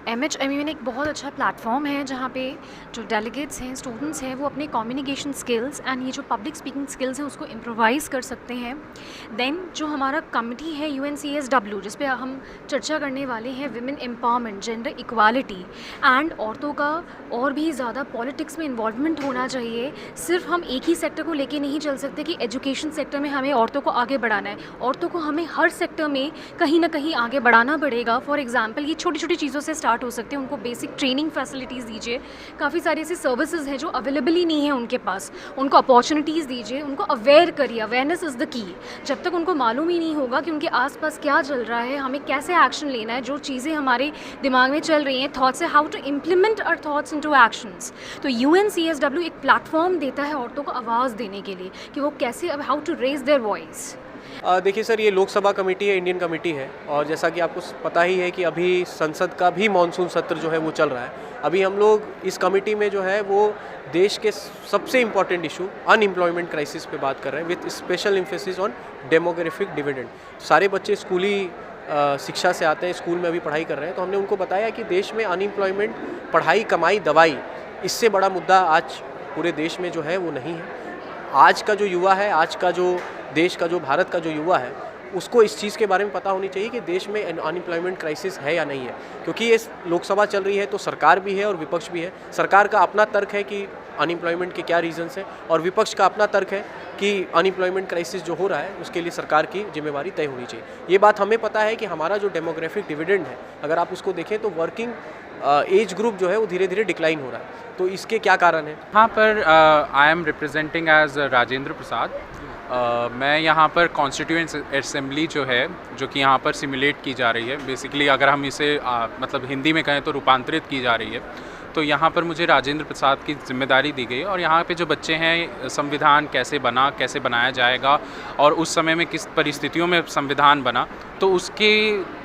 MHMUN एक बहुत अच्छा प्लेटफॉर्म है जहाँ पे जो डेलीगेट्स हैं, स्टूडेंट्स हैं, वो अपने कम्युनिकेशन स्किल्स एंड ये जो पब्लिक स्पीकिंग स्किल्स हैं उसको इम्प्रोवाइज़ कर सकते हैं। देन जो हमारा कमिटी है UNCSW, जिस पे हम चर्चा करने वाले हैं women empowerment, gender equality and औरतों का और भी ज़्यादा पॉलिटिक्स में इन्वॉल्वमेंट होना चाहिए। सिर्फ हम एक ही सेक्टर को लेके नहीं चल सकते कि एजुकेशन सेक्टर में हमें औरतों को आगे बढ़ाना है। औरतों को हमें हर सेक्टर में कहीं ना कहीं आगे बढ़ाना पड़ेगा। फॉर एग्जाम्पल, ये छोटी छोटी चीज़ों से स्टार्ट हो सकते हैं। उनको बेसिक ट्रेनिंग फैसिलिटीज़ दीजिए। काफ़ी सारी ऐसी सर्विसेज हैं जो अवेलेबल ही नहीं है उनके पास, उनको अपॉर्चुनिटीज़ दीजिए, उनको अवेयर करिए। Awareness is the key. जब तक उनको मालूम ही नहीं होगा कि उनके आसपास क्या चल रहा है, हमें कैसे एक्शन लेना है, जो चीज़ें हमारे दिमाग में चल रही हैं थॉट्स है, how to implement our thoughts into actions. तो UNCSW एक प्लेटफॉर्म देता है औरतों को आवाज़ देने के लिए कि वो कैसे, अब how to raise their voice. देखिए सर, ये लोकसभा कमेटी है, इंडियन कमेटी है, और जैसा कि आपको पता ही है कि अभी संसद का भी मानसून सत्र जो है वो चल रहा है। अभी हम लोग इस कमेटी में जो है वो देश के सबसे इम्पॉर्टेंट इशू अनएम्प्लॉयमेंट क्राइसिस पे बात कर रहे हैं, with special emphasis on demographic dividend. सारे बच्चे स्कूली शिक्षा से आते हैं, स्कूल में अभी पढ़ाई कर रहे हैं, तो हमने उनको बताया कि देश में अनएम्प्लॉयमेंट, पढ़ाई, कमाई, दवाई, इससे बड़ा मुद्दा आज पूरे देश में जो है वो नहीं है। आज का जो युवा है, आज का जो देश का, जो भारत का जो युवा है, उसको इस चीज़ के बारे में पता होनी चाहिए कि देश में अनएम्प्लॉयमेंट क्राइसिस है या नहीं है। क्योंकि ये लोकसभा चल रही है तो सरकार भी है और विपक्ष भी है। सरकार का अपना तर्क है कि अनएम्प्लॉयमेंट के क्या रीजंस हैं, और विपक्ष का अपना तर्क है कि अनएम्प्लॉयमेंट क्राइसिस जो हो रहा है उसके लिए सरकार की जिम्मेवारी तय होनी चाहिए। ये बात हमें पता है कि हमारा जो डेमोग्राफिक डिविडेंड है, अगर आप उसको देखें तो वर्किंग एज ग्रुप जो है वो धीरे धीरे डिक्लाइन हो रहा है। तो इसके क्या कारण हैं? यहाँ पर I am representing as Rajendra Prasad. मैं यहाँ पर कॉन्स्टिट्यूएंट असेंबली जो है, जो कि यहाँ पर सिमुलेट की जा रही है, बेसिकली अगर हम इसे मतलब हिंदी में कहें तो रूपांतरित की जा रही है। तो यहाँ पर मुझे राजेंद्र प्रसाद की जिम्मेदारी दी गई, और यहाँ पे जो बच्चे हैं, संविधान कैसे बना, कैसे बनाया जाएगा, और उस समय में किस परिस्थितियों में संविधान बना, तो उसके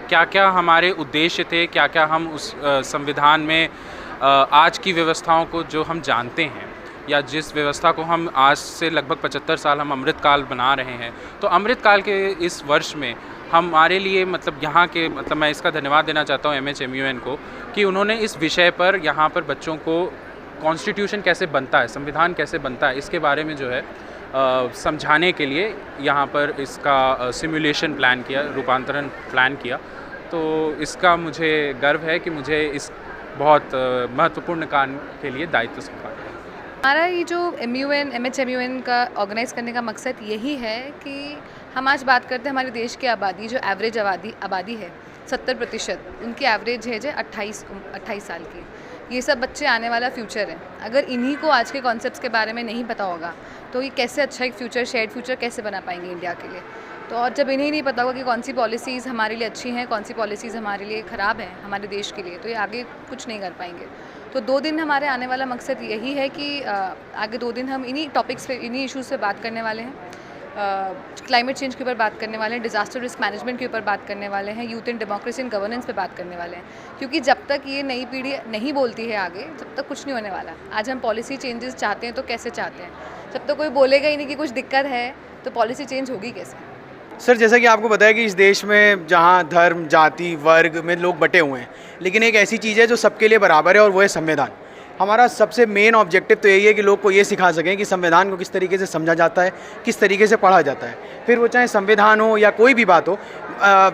क्या क्या हमारे उद्देश्य थे, क्या क्या हम उस संविधान में आज की व्यवस्थाओं को जो हम जानते हैं, या जिस व्यवस्था को हम आज से लगभग 75 साल हम अमृतकाल बना रहे हैं, तो अमृतकाल के इस वर्ष में हमारे लिए मतलब यहाँ के, मतलब मैं इसका धन्यवाद देना चाहता हूँ MHMUN को कि उन्होंने इस विषय पर यहाँ पर बच्चों को कॉन्स्टिट्यूशन कैसे बनता है, संविधान कैसे बनता है, इसके बारे में जो है समझाने के लिए यहाँ पर इसका सिमुलेशन प्लान किया, रूपांतरण प्लान किया। तो इसका मुझे गर्व है कि मुझे इस बहुत महत्वपूर्ण काम के लिए दायित्व सौंपा गया। हमारा ये जो MHMUN का ऑर्गेनाइज़ करने का मकसद यही है कि हम आज बात करते हैं हमारे देश की आबादी, जो एवरेज आबादी है 70%, उनकी एवरेज है जो 28 साल की। ये सब बच्चे आने वाला फ्यूचर है। अगर इन्हीं को आज के कॉन्सेप्ट्स के बारे में नहीं पता होगा तो ये कैसे अच्छा एक फ्यूचर, शेयर्ड फ्यूचर कैसे बना पाएंगे इंडिया के लिए। तो और जब इन्हें नहीं पता होगा कि कौन सी पॉलिसीज़ हमारे लिए अच्छी हैं, कौन सी पॉलिसीज़ हमारे लिए ख़राब हैं हमारे देश के लिए, तो ये आगे कुछ नहीं कर पाएंगे। तो 2 दिन हमारे आने वाला मकसद यही है कि आगे 2 दिन हम इन्हीं टॉपिक्स पे, इन्हीं इश्यूज़ पे बात करने वाले हैं। क्लाइमेट चेंज के ऊपर बात करने वाले हैं, डिज़ास्टर रिस्क मैनेजमेंट के ऊपर बात करने वाले हैं, youth in democracy and governance पे बात करने वाले हैं। क्योंकि जब तक ये नई पीढ़ी नहीं बोलती है आगे, जब तक कुछ नहीं होने वाला। आज हम पॉलिसी चेंजेस चाहते हैं तो कैसे चाहते हैं? जब तक कोई बोलेगा ही नहीं कि कुछ दिक्कत है तो पॉलिसी चेंज होगी कैसे? सर, जैसा कि आपको पता है कि इस देश में जहाँ धर्म, जाति, वर्ग में लोग बटे हुए हैं, लेकिन एक ऐसी चीज़ है जो सबके लिए बराबर है, और वो है संविधान। हमारा सबसे मेन ऑब्जेक्टिव तो यही है कि लोग को ये सिखा सकें कि संविधान को किस तरीके से समझा जाता है, किस तरीके से पढ़ा जाता है। फिर वो चाहे संविधान हो या कोई भी बात हो,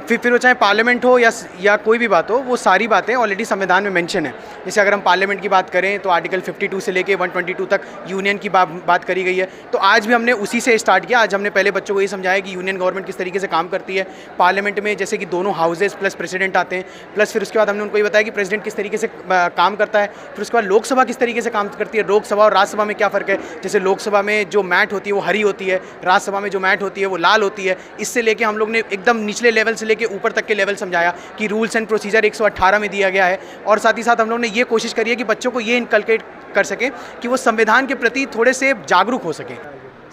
फिर वो चाहे पार्लियामेंट हो या कोई भी बात हो, वो सारी बातें ऑलरेडी संविधान में मेंशन है। जैसे अगर हम पार्लियामेंट की बात करें तो आर्टिकल 52 से लेके 122 तक यूनियन की बात करी गई है। तो आज भी हमने उसी से स्टार्ट किया। आज हमने पहले बच्चों को ये समझाया कि यूनियन गवर्नमेंट किस तरीके से काम करती है। पार्लियामेंट में जैसे कि दोनों हाउसेज प्लस प्रेसिडेंट आते हैं, प्लस फिर उसके बाद हमने उनको ये बताया कि प्रेसिडेंट किस तरीके से काम करता है। फिर उसके बाद लोकसभा किस तरीके से काम करती है, लोकसभा और राज्यसभा में क्या फ़र्क है। जैसे लोकसभा में जो मैट होती है वो हरी होती है, राज्यसभा में जो मैट होती है वो लाल होती है। इससे लेके हम लोग ने एकदम निचले लेवल से लेके ऊपर तक के लेवल समझाया कि रूल्स एंड प्रोसीजर 118 में दिया गया है। और साथ ही साथ हम लोग ने ये कोशिश करी है कि बच्चों को ये इनकलकेट कर सकें कि वो संविधान के प्रति थोड़े से जागरूक हो सकें।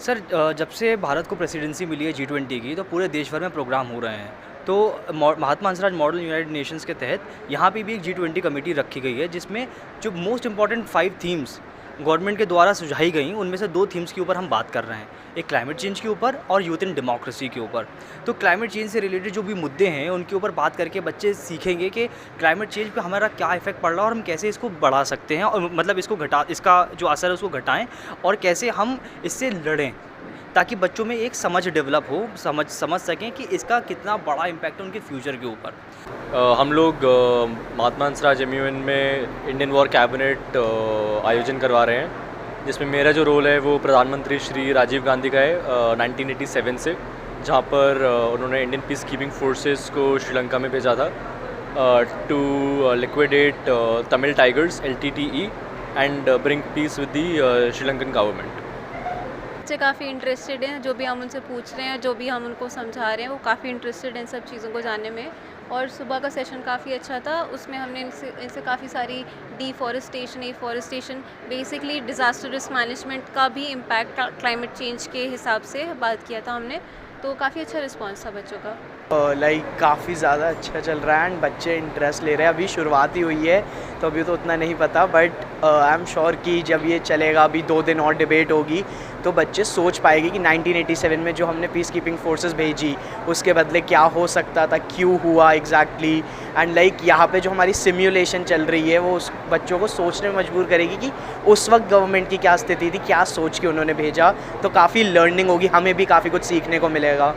सर, जब से भारत को प्रेसिडेंसी मिली है G20 की, तो पूरे देश भर में प्रोग्राम हो रहे हैं। तो महात्मा हंसराज मॉडल यूनाइटेड नेशंस के तहत यहाँ पे भी एक G20 कमेटी रखी गई है, जिसमें जो मोस्ट इम्पॉर्टेंट 5 थीम्स गवर्नमेंट के द्वारा सुझाई गई, उनमें से 2 थीम्स के ऊपर हम बात कर रहे हैं, एक क्लाइमेट चेंज के ऊपर और यूथ इन डेमोक्रेसी के ऊपर। तो क्लाइमेट चेंज से रिलेटेड जो भी मुद्दे हैं उनके ऊपर बात करके बच्चे सीखेंगे कि क्लाइमेट चेंज पे हमारा क्या इफेक्ट पड़ रहा है और हम कैसे इसको बढ़ा सकते हैं, और मतलब इसका जो असर है उसको घटाएं और कैसे हम इससे लड़ें, ताकि बच्चों में एक समझ डेवलप हो, समझ सकें कि इसका कितना बड़ा इम्पैक्ट है उनके फ्यूचर के ऊपर। हम लोग महात्मा हंसराज एमयूएन में इंडियन वॉर कैबिनेट आयोजन करवा रहे हैं, जिसमें मेरा जो रोल है वो प्रधानमंत्री श्री राजीव गांधी का है 1987 से, जहाँ पर उन्होंने इंडियन पीस कीपिंग फोर्सेस को श्रीलंका में भेजा था to liquidate Tamil Tigers LTTE and bring peace with the Sri Lankan government. बच्चे काफ़ी इंटरेस्टेड हैं, जो भी हम उनसे पूछ रहे हैं, जो भी हम उनको समझा रहे हैं, वो काफ़ी इंटरेस्टेड हैं इन सब चीज़ों को जानने में। और सुबह का सेशन काफ़ी अच्छा था, उसमें हमने इनसे काफ़ी सारी deforestation, afforestation, basically disaster risk management का भी इम्पैक्ट क्लाइमेट चेंज के हिसाब से बात किया था हमने, तो काफ़ी अच्छा रिस्पॉन्स था बच्चों का। काफ़ी ज़्यादा अच्छा चल रहा है एंड बच्चे इंटरेस्ट ले रहे हैं। अभी शुरुआत ही हुई है तो अभी तो उतना नहीं पता, बट आई एम श्योर कि जब ये चलेगा, अभी 2 दिन और डिबेट होगी, तो बच्चे सोच पाएंगे कि 1987 में जो हमने पीस कीपिंग फोर्सेस भेजी उसके बदले क्या हो सकता था, क्यों हुआ एग्जैक्टली, एंड यहाँ पे जो हमारी सिम्युलेशन चल रही है वो उस बच्चों को सोचने में मजबूर करेगी कि उस वक्त गवर्नमेंट की क्या स्थिति थी, क्या सोच के उन्होंने भेजा। तो काफ़ी लर्निंग होगी, हमें भी काफ़ी कुछ सीखने को मिलेगा।